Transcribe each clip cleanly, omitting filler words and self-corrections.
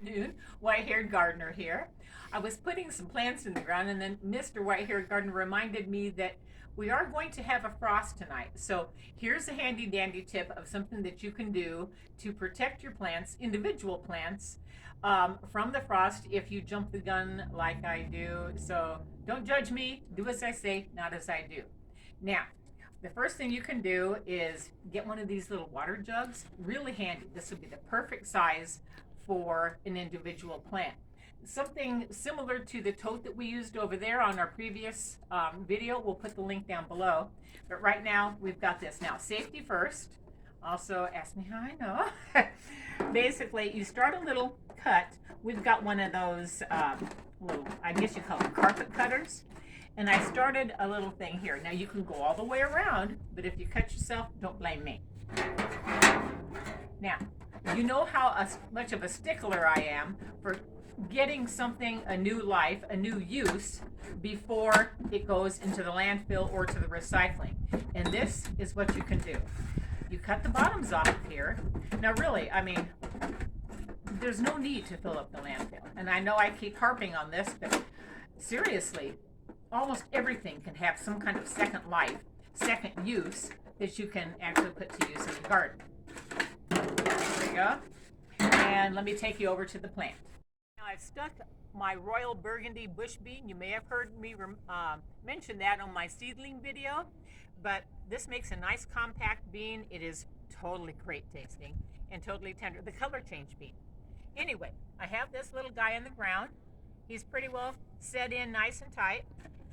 Afternoon, white-haired gardener here. I was putting some plants in the ground, and then Mr. White-haired gardener reminded me that we are going to have a frost tonight. So here's a handy dandy tip of something that you can do to protect your plants, individual plants, from the frost if you jump the gun like I do. So don't judge me, do as I say, not as I do. Now, the first thing you can do is get one of these little water jugs, really handy. This would be the perfect size for an individual plant. Something similar to the tote that we used over there on our previous video. We'll put the link down below. But right now, we've got this. Now, safety first. Also, ask me how I know. Basically, you start a little cut. We've got one of those little, I guess you call them carpet cutters. And I started a little thing here. Now, you can go all the way around, but if you cut yourself, don't blame me. Now, you know how much of a stickler I am for getting something a new life, a new use, before it goes into the landfill or to the recycling. And this is what you can do. You cut the bottoms off of here. Now really, I mean, there's no need to fill up the landfill. And I know I keep harping on this, but seriously, almost everything can have some kind of second life, second use that you can actually put to use in the garden. There you go. And let me take you over to the plant. Now I've stuck my Royal Burgundy bush bean. You may have heard me mention that on my seedling video, but this makes a nice compact bean. It is totally great tasting and totally tender. The color change bean. Anyway, I have this little guy in the ground. He's pretty well set in nice and tight.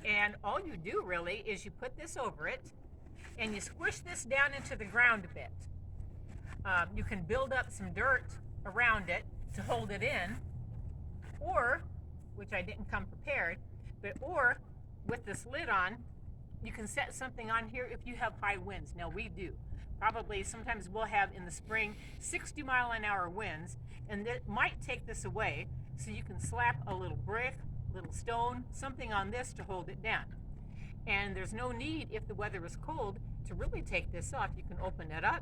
And all you do really is you put this over it and you squish this down into the ground a bit. You can build up some dirt around it to hold it in, or, which I didn't come prepared, or with this lid on, you can set something on here if you have high winds. Now we do. Probably sometimes we'll have in the spring 60-mile-an-hour winds, and that might take this away, so you can slap a little brick, little stone, something on this to hold it down. And there's no need, if the weather is cold, to really take this off. You can open it up,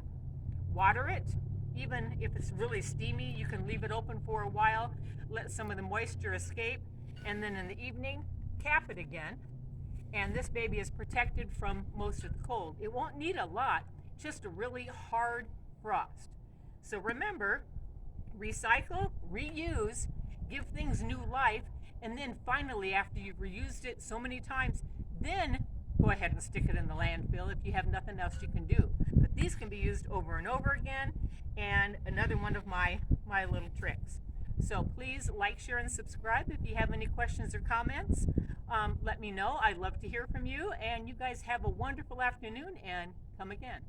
water it. Even if it's really steamy, you can leave it open for a while, let some of the moisture escape, and then in the evening, cap it again. And this baby is protected from most of the cold. It won't need a lot, just a really hard frost. So remember, recycle, reuse, give things new life, and then finally, after you've reused it so many times, then go ahead and stick it in the landfill if you have nothing else you can do. But these can be used over and over again, and another one of my little tricks. So please like, share, and subscribe. If you have any questions or comments, let me know. I'd love to hear from you, and you guys have a wonderful afternoon, and come again.